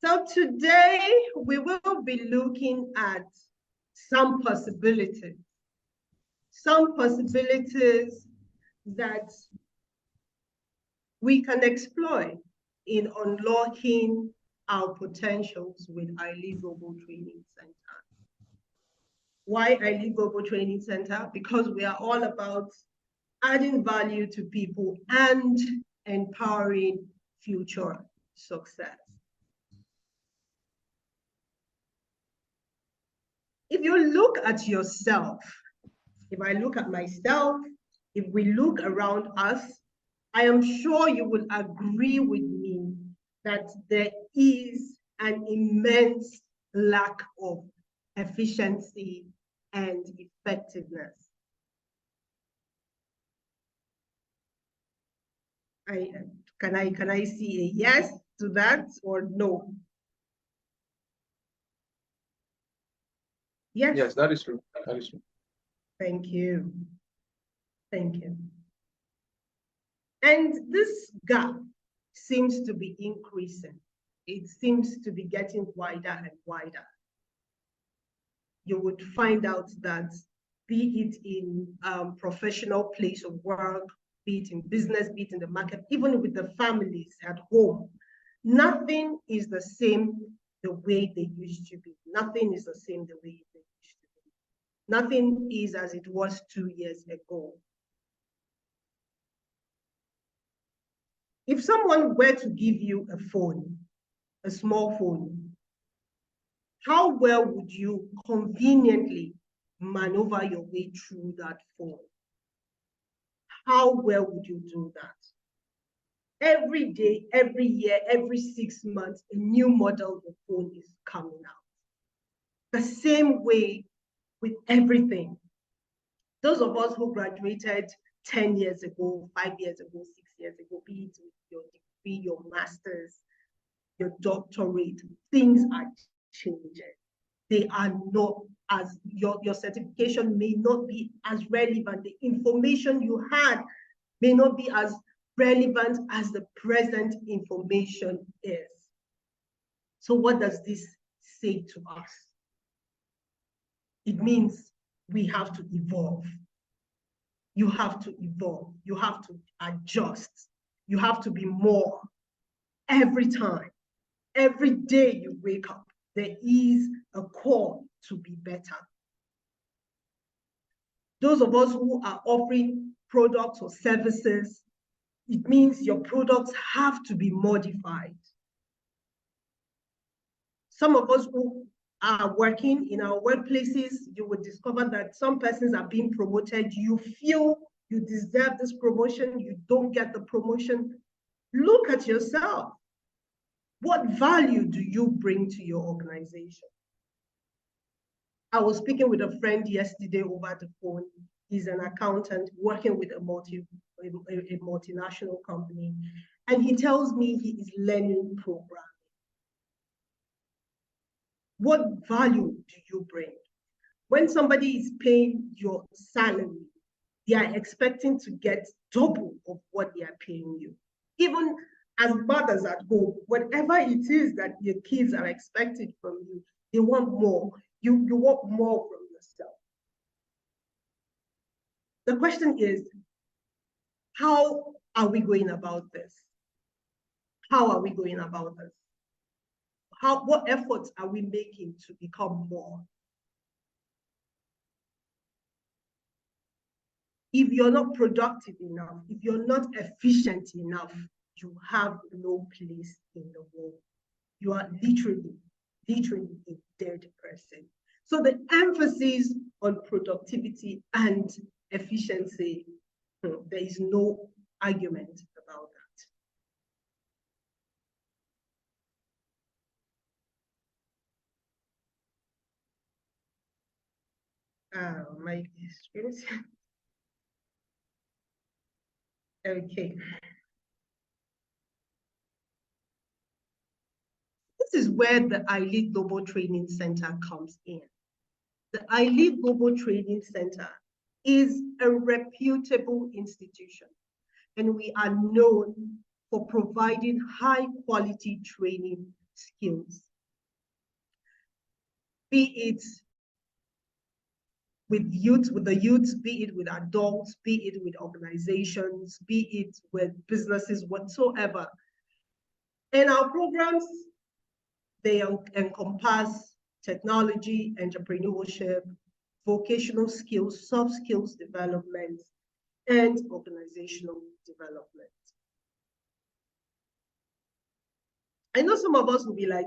So today we will be looking at some possibilities that we can exploit in unlocking our potentials with Ilead Global Training Center. Why Ilead Global Training Center? Because we are all about adding value to people and empowering future success. If you look at yourself, if I look at myself, if we look around us, I am sure you will agree with me that there is an immense lack of efficiency and effectiveness. Can I see a yes to that or no? Yes. Yes, that is true. That is true. Thank you. Thank you. And this gap seems to be increasing. It seems to be getting wider and wider. You would find out that, be it in professional place of work, be it in business, be it in the market, even with the families at home, nothing is the same the way they used to be. Nothing is the same the way they used to be. Nothing is as it was 2 years ago. If someone were to give you a phone, a small phone, how well would you conveniently maneuver your way through that phone? How well would you do that? Every day, every year, every 6 months, a new model of phone is coming out. The same way with everything. Those of us who graduated 10 years ago, 5 years ago, 6 years ago, be it with your degree, your master's, your doctorate, things are changing. They are not as, your certification may not be as relevant. The information you had may not be as relevant as the present information is. So what does this say to us? It means we have to evolve. You have to evolve. You have to adjust. You have to be more. Every time, every day you wake up, there is a call to be better. Those of us who are offering products or services, it means your products have to be modified. Some of us who are working in our workplaces, you will discover that some persons are being promoted. You feel you deserve this promotion, you don't get the promotion. Look at yourself. What value do you bring to your organization? I was speaking with a friend yesterday over the phone. He's an accountant working with a multinational company. And he tells me he is learning programming. What value do you bring? When somebody is paying your salary, they are expecting to get double of what they are paying you. Even as mothers at home, whatever it is that your kids are expected from you, they want more. You want more from yourself. The question is, how are we going about this? How are we going about this? What efforts are we making to become more? If you're not productive enough, if you're not efficient enough, you have no place in the world. You are literally a dead person. So the emphasis on productivity and efficiency, there is no argument about that. My screen. Okay. This is where the Ilead Global Training Center comes in. The Ilead Global Training Center is a reputable institution, and we are known for providing high quality training skills, be it with the youth, be it with adults, be it with organizations, be it with businesses, whatsoever. And our programs, they encompass technology, entrepreneurship, vocational skills, soft skills development, and organizational development. I know some of us will be like,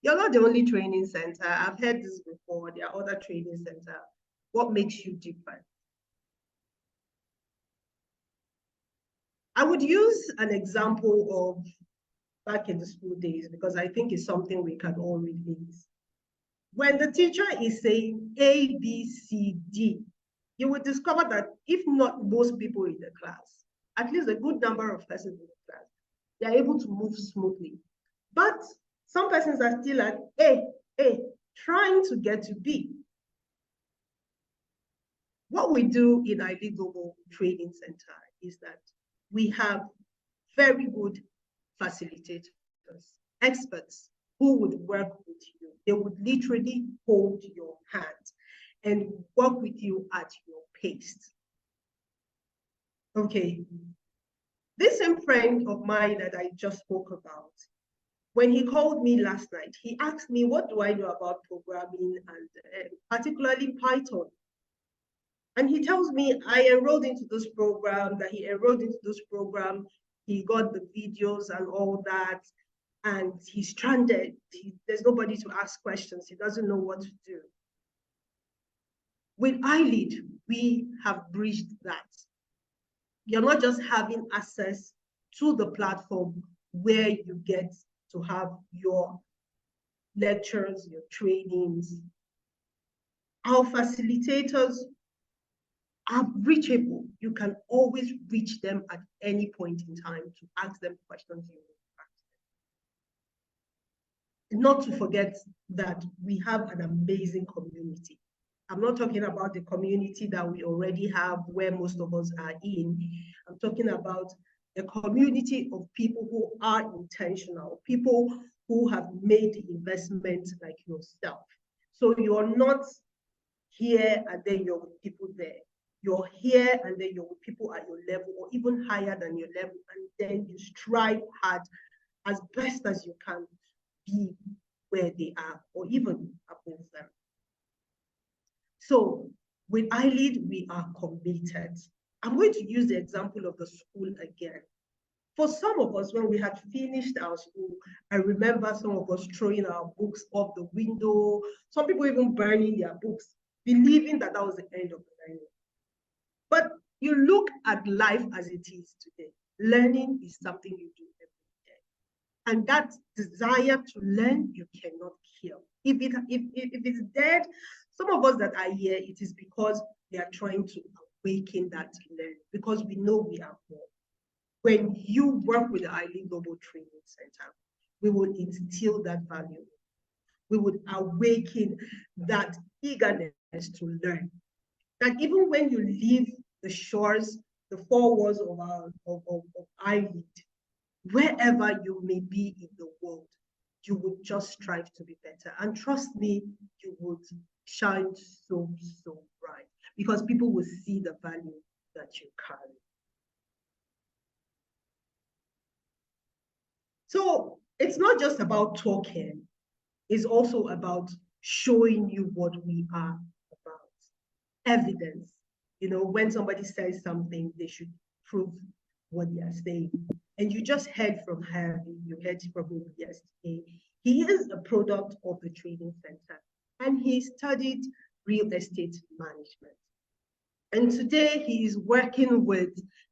you're not the only training center. I've heard this before. There are other training centers. What makes you different? I would use an example of back in the school days because I think it's something we can all relate. When the teacher is saying A, B, C, D, you will discover that if not most people in the class, at least a good number of persons in the class, they are able to move smoothly. But some persons are still at A, trying to get to B. What we do in Ilead Global Training Center is that we have very good facilitators, experts who would work with you. They would literally hold your hand and work with you at your pace. Okay. This same friend of mine that I just spoke about, when he called me last night, he asked me, what do I know about programming and particularly Python? And he tells me, I enrolled into this program, that he enrolled into this program, he got the videos and all that, and he's stranded. There's nobody to ask questions. He doesn't know what to do. With Ilead, we have bridged that. You're not just having access to the platform where you get to have your lectures, your trainings. Our facilitators are reachable. You can always reach them at any point in time to ask them questions you want to ask them. Not to forget that we have an amazing community. I'm not talking about the community that we already have where most of us are in. I'm talking about a community of people who are intentional, people who have made the investment like yourself. So you're not here and then you're with people there. You're here and then you're with people at your level or even higher than your level, and then you strive hard as best as you can be where they are or even above them. So with Ilead, we are committed. I'm going to use the example of the school again. For some of us, when we had finished our school, I remember some of us throwing our books off the window, some people even burning their books, believing that that was the end of the learning. But you look at life as it is today. Learning is something you do every day. And that desire to learn, you cannot kill. If it's dead, some of us that are here, it is because we are trying to awaken that learning, because we know we are more. When you work with the Ilead Global Training Center, we will instill that value. We would awaken that eagerness to learn. That even when you leave the shores, the four walls of Ilead, wherever you may be in the world, you would just strive to be better. And trust me, you would shine so, so bright because people will see the value that you carry. So it's not just about talking, it's also about showing you what we are about. Evidence. You know, when somebody says something, they should prove what they are saying. And you just heard from Harvey, you heard from him yesterday. He is a product of the training center and he studied real estate management. And today he is working with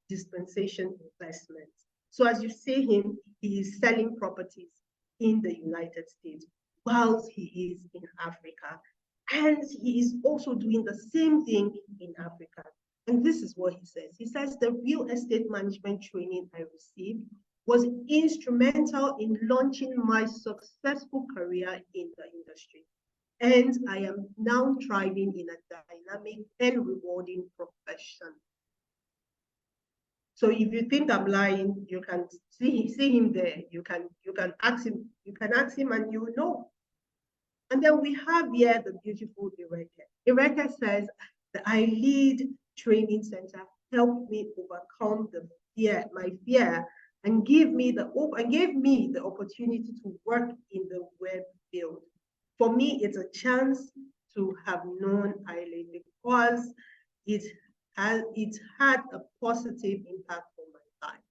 dispensation investments. So as you see him, he is selling properties in the United States whilst he is in Africa. And he is also doing the same thing in Africa. And this is what he says. He says, the real estate management training I received was instrumental in launching my successful career in the industry. And I am now thriving in a dynamic and rewarding profession. So if you think I'm lying, you can see him there. You can ask him. You can ask him, and you will know. And then we have here the beautiful Ireke. Ireke says, the Ilead Training Center helped me overcome my fear, and gave me the opportunity to work in the web field. For me, it's a chance to have known Ilead because it had a positive impact on my life.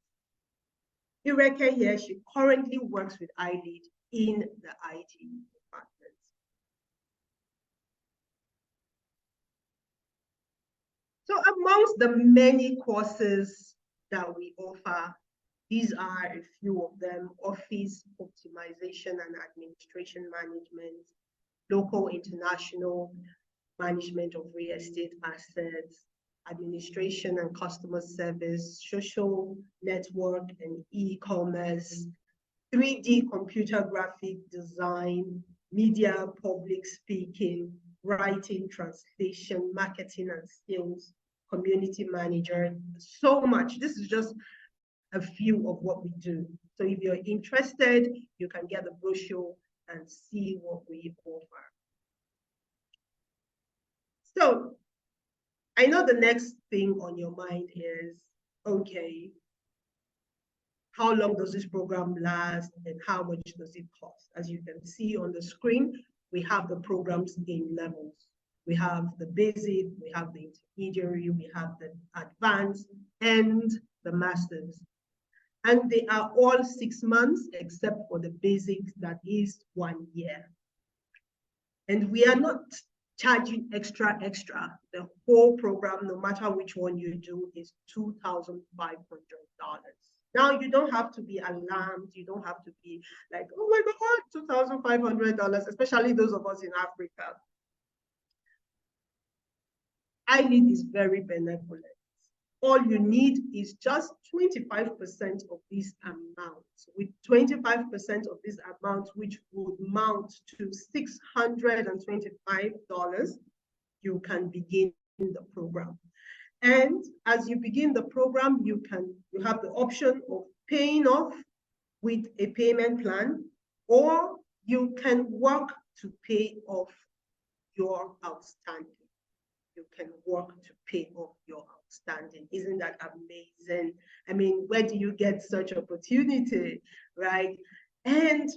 Ireke here, she currently works with Ilead in the IT department. So amongst the many courses that we offer, these are a few of them: office optimization and administration management, local international management of real estate assets, administration and customer service, social network and e-commerce, 3D computer graphic design, media, public speaking, writing, translation, marketing and sales, community manager, so much. This is just a few of what we do. So if you're interested, you can get the brochure and see what we offer. So I know the next thing on your mind is, okay, how long does this program last and how much does it cost? As you can see on the screen, we have the programs in levels. We have the basic, we have the intermediary, we have the advanced and the masters. And they are all 6 months except for the basic that is 1 year. And we are not charging extra. The whole program, no matter which one you do, is $2,500. Now, you don't have to be alarmed. You don't have to be like, oh my God, $2,500, especially those of us in Africa. Ilead is very benevolent. All you need is just 25% of this amount. With 25% of this amount, which would amount to $625, you can begin the program. And as you begin the program, you have the option of paying off with a payment plan, or you can work to pay off your outstanding. You can work to pay off your outstanding. Isn't that amazing? I mean, where do you get such opportunity, right? And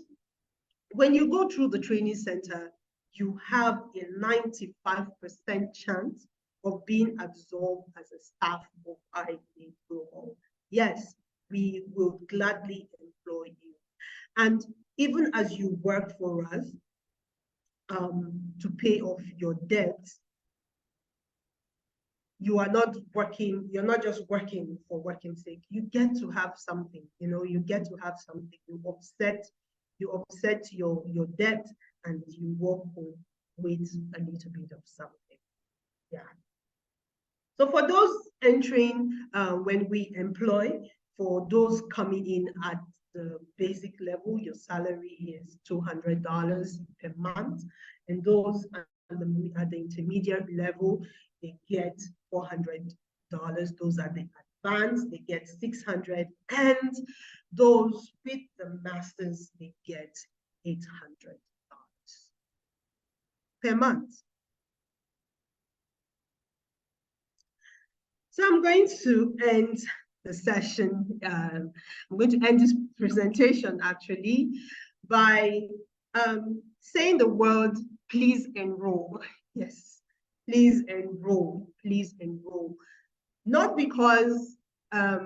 when you go through the training center, you have a 95% chance of being absorbed as a staff of Ilead Global. Yes, we will gladly employ you. And even as you work for us to pay off your debts, you are not working, you're not just working for working's sake. You get to have something, you get to have something. You offset your debt and you walk home with a little bit of something. Yeah. So for those entering, when we employ, for those coming in at the basic level, your salary is $200 per month. And those at the intermediate level, they get $400. Those are the advanced, they get $600. And those with the masters, they get $800 per month. So I'm going to end the session. I'm going to end this presentation actually by saying the word, please enroll. Yes, please enroll, please enroll. Not because I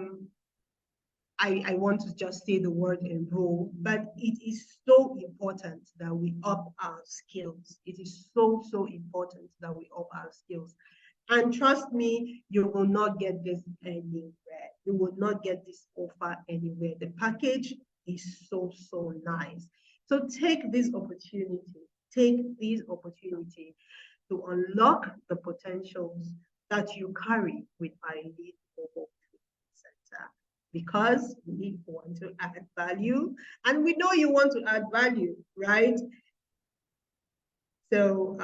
want to just say the word enroll, but it is so important that we up our skills. It is so, so important that we up our skills. And trust me, you will not get this anywhere. You will not get this offer anywhere. The package is so, so nice. So take this opportunity. Take this opportunity to unlock the potentials that you carry with Ilead Global Training Center, because we want to add value, and we know you want to add value, right? So